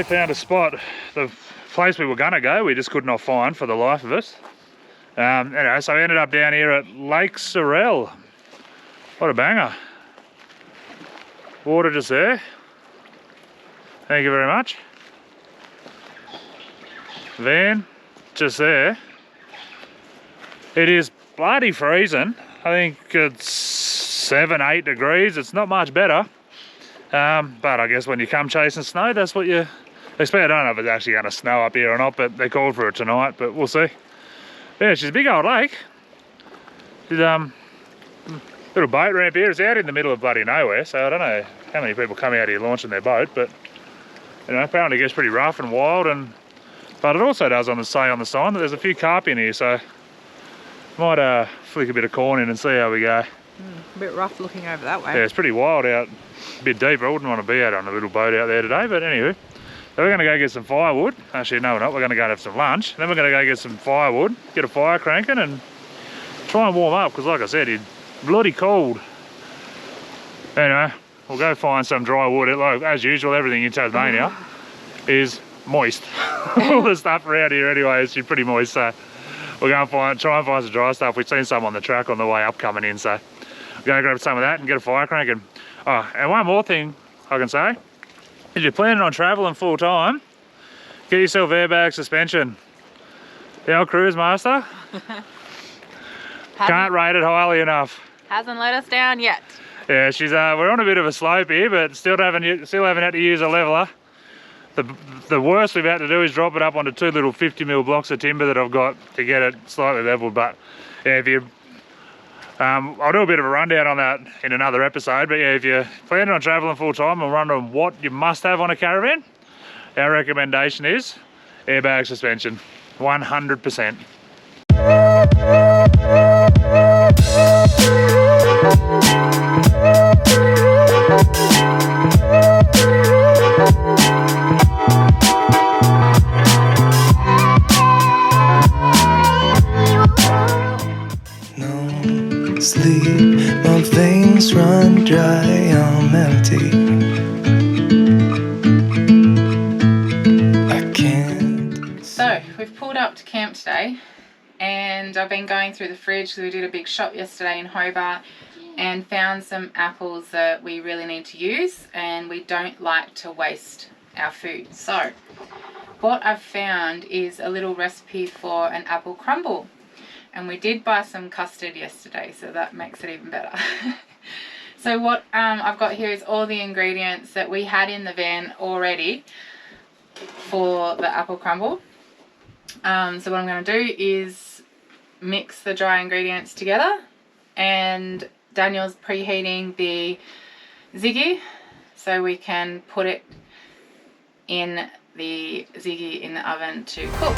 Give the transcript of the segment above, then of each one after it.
finally found a spot. The place we were gonna go, we just could not find for the life of us. Anyway, so we ended up down here at Lake Sorell. What a banger. Water just there. Thank you very much. Van just there. It is bloody freezing. I think it's 7, 8 degrees. It's not much better. But I guess when you come chasing snow, that's what you expect. I don't know if it's actually going to snow up here or not, but they called for it tonight, but we'll see. Yeah, she's a big old lake. She's, little boat ramp here. It's out in the middle of bloody nowhere, so I don't know how many people come out here launching their boat, but you know, apparently it gets pretty rough and wild, but it also does say on the sign that there's a few carp in here, so might flick a bit of corn in and see how we go. A bit rough looking over that way. Yeah, it's pretty wild out, a bit deep. I wouldn't want to be out on a little boat out there today, but anyway. So we're going to go get some firewood. Actually, no, we're not. We're going to go and have some lunch. Then we're going to go get some firewood, get a fire cranking and try and warm up, because like I said, it's bloody cold. Anyway, we'll go find some dry wood. Like, as usual, everything in Tasmania is moist. All the stuff around here anyway is pretty moist, so we're going to try and find some dry stuff. We've seen some on the track on the way up coming in, so we're going to grab some of that and get a fire cranking. Oh, and one more thing I can say, if you're planning on travelling full time, get yourself airbag suspension. The old Cruise Master, can't rate it highly enough. Hasn't let us down yet. Yeah, she's we're on a bit of a slope here, but still haven't had to use a leveler. The worst we've had to do is drop it up onto 2 little 50mm blocks of timber that I've got to get it slightly leveled. But yeah, if you I'll do a bit of a rundown on that in another episode, but yeah, if you're planning on travelling full time and wondering what you must have on a caravan, our recommendation is airbag suspension, 100%. Sleep, my veins run dry, I'm empty. I can't. So we've pulled up to camp today, and I've been going through the fridge because we did a big shop yesterday in Hobart and found some apples that we really need to use, and we don't like to waste our food. So what I've found is a little recipe for an apple crumble. And we did buy some custard yesterday, so that makes it even better. So what I've got here is all the ingredients that we had in the van already for the apple crumble. So what I'm going to do is mix the dry ingredients together, and Daniel's preheating the ziggy so we can put it in the ziggy in the oven to cook.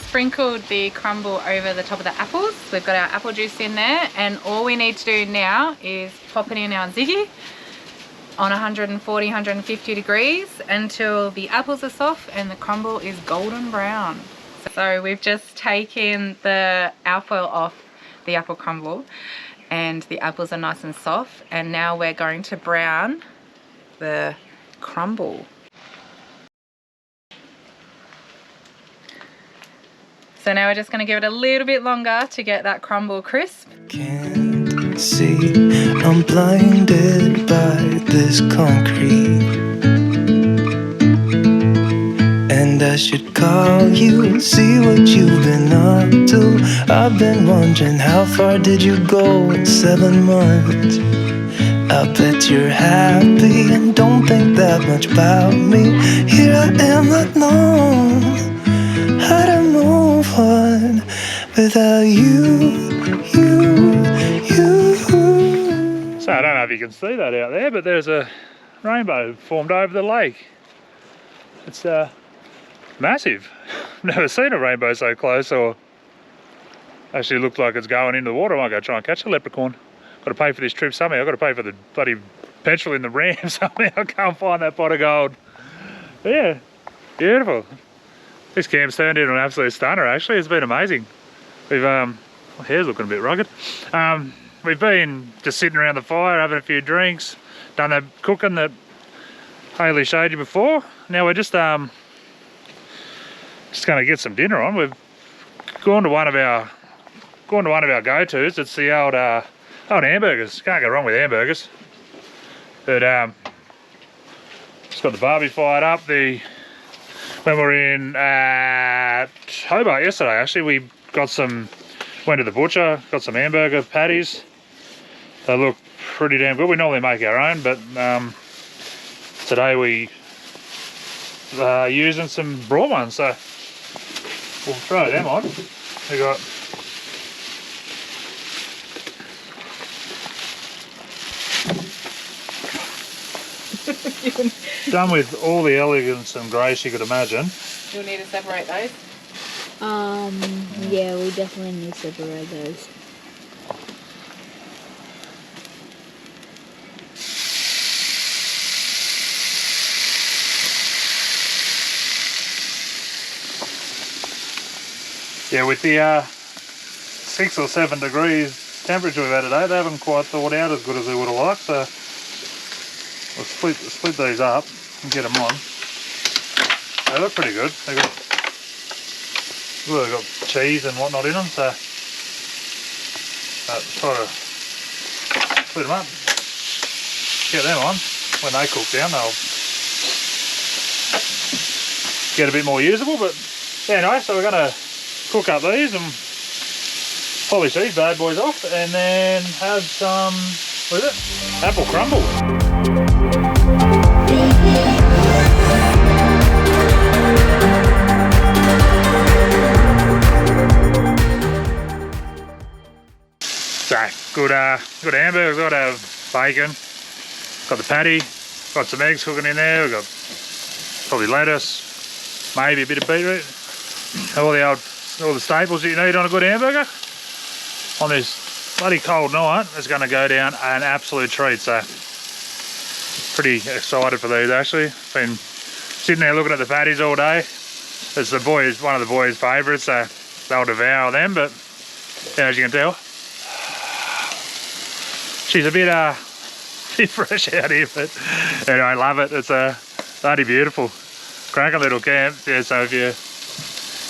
Sprinkled the crumble over the top of the apples. We've got our apple juice in there, and all we need to do now is pop it in our ziggy on 140, 150 degrees until the apples are soft and the crumble is golden brown. So we've just taken the alfoil off the apple crumble and the apples are nice and soft, and now we're going to brown the crumble. So now we're just going to give it a little bit longer to get that crumble crisp. Can't see, I'm blinded by this concrete. And I should call you, see what you've been up to. I've been wondering, how far did you go in 7 months? I bet you're happy and don't think that much about me. Here I am, not known how to move on without you. So I don't know if you can see that out there, but there's a rainbow formed over the lake. It's massive. Never seen a rainbow so close, or actually looked like it's going into the water. I might go try and catch a leprechaun. Got to pay for this trip somehow. I've got to pay for the bloody petrol in the Ram somehow. I can't find that pot of gold. But yeah, beautiful. This camp's turned into an absolute stunner actually. It's been amazing. We've, my hair's looking a bit rugged. We've been just sitting around the fire, having a few drinks, done the cooking that Hayley showed you before. Now we're just going to get some dinner on. We've gone to one of our go-tos. It's the old hamburgers. Can't go wrong with hamburgers. But just got the barbie fired up. When we were in Hobart yesterday, actually, we went to the butcher, got some hamburger patties. They look pretty damn good. We normally make our own, but today we using some raw ones, so we'll throw them on. We got done with all the elegance and grace you could imagine. You'll need to separate those. Yeah, we definitely need to separate those. Yeah, with the 6 or 7 degrees temperature we've had today, they haven't quite thawed out as good as we would have liked, so we'll split these up and get them on. They look pretty good. They've got cheese and whatnot in them, so try to split them up, get them on. When they cook down, they'll get a bit more usable, but yeah, anyway, so we're going to cook up these and polish these bad boys off and then have some, what is it? Apple crumble. So, good hamburgers, got to have bacon, got the patty, got some eggs cooking in there, we've got probably lettuce, maybe a bit of beetroot, all the staples that you need on a good hamburger. On this bloody cold night, it's going to go down an absolute treat, so pretty excited for these actually. Been sitting there looking at the patties all day. It's one of the boys' favourites, so they'll devour them, but yeah, as you can tell, she's a bit fresh out here, but anyway, I love it. It's bloody beautiful. Cracking little camp. Yeah, so if you're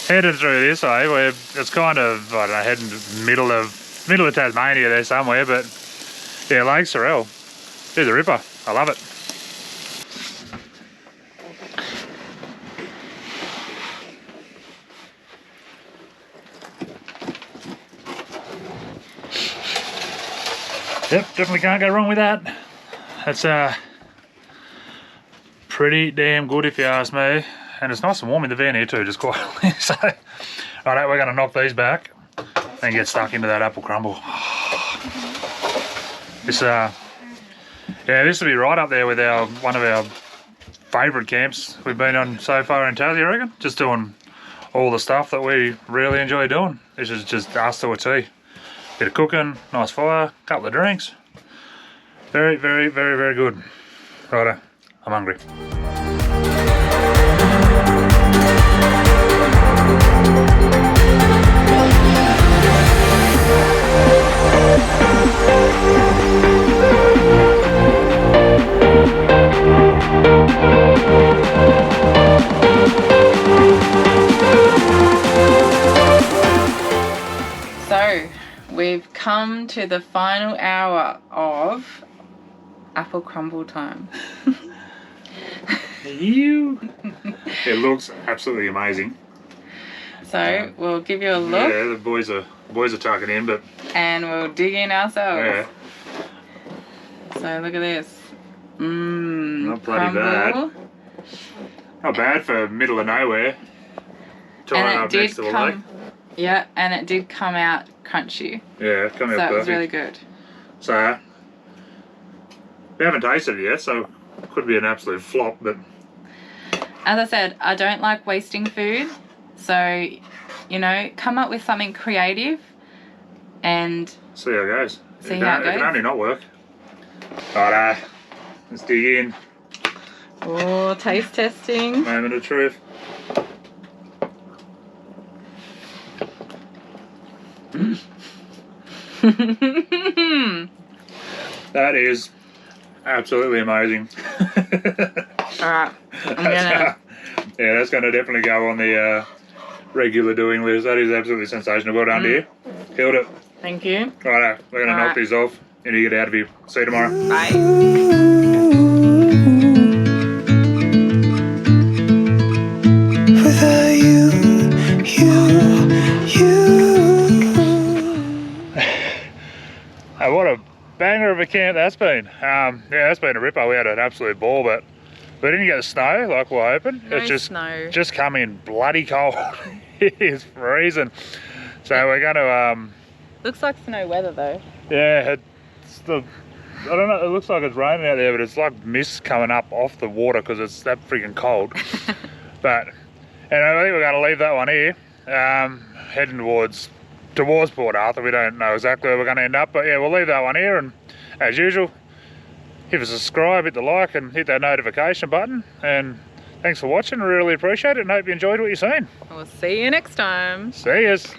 heading through this way, it's kind of, I don't know, heading to the middle of Tasmania there somewhere, but yeah, Lake Sorell. It's a ripper. I love it. Yep, definitely can't go wrong with that. That's pretty damn good if you ask me. And it's nice and warm in the van here too, just quietly. So, alright, we're going to knock these back and get stuck into that apple crumble. This will be right up there with one of our favourite camps we've been on so far in Tassie, I reckon. Just doing all the stuff that we really enjoy doing. This is just us to a T. Bit of cooking, nice fire, couple of drinks. Very, very, very, very good. Righto, I'm hungry. So, we've come to the final hour of apple crumble time. It looks absolutely amazing. So, we'll give you a look. Yeah, the boys are tucking in, but and we'll dig in ourselves. yeah. So, look at this. Not bloody crumble. bad. Not bad for middle of nowhere. Tying up next to a lake. Yeah, and it did come out crunchy. Yeah, come out perfect. So it was really good. So, we haven't tasted it yet, so it could be an absolute flop, but as I said, I don't like wasting food. So, you know, come up with something creative and see how it goes. See how it goes. It can only not work. Right, Let's dig in. Oh, taste testing. Moment of truth. That is absolutely amazing. Alright, I'm gonna... Yeah, that's gonna definitely go on the regular doing list. That is absolutely sensational. Well done, dear. Killed it. Thank you. Righto, we're gonna knock these off and you get out of here. See you tomorrow. Bye. Without you. Hey, what a banger of a camp that's been. Yeah, that's been a ripper. We had an absolute ball, but we didn't get the snow like we were hoping. No It's just snow. just come in bloody cold. It is freezing. So we're going to Looks like snow weather though. yeah, it's the, I don't know, it looks like it's raining out there, but it's like mist coming up off the water because it's that freaking cold. But anyway, I think we're going to leave that one here, heading towards Port Arthur. We don't know exactly where we're going to end up, but yeah, we'll leave that one here, and as usual, give us a subscribe, hit the like and hit that notification button, and thanks for watching. I really appreciate it and hope you enjoyed what you've seen. We'll see you next time. See yous.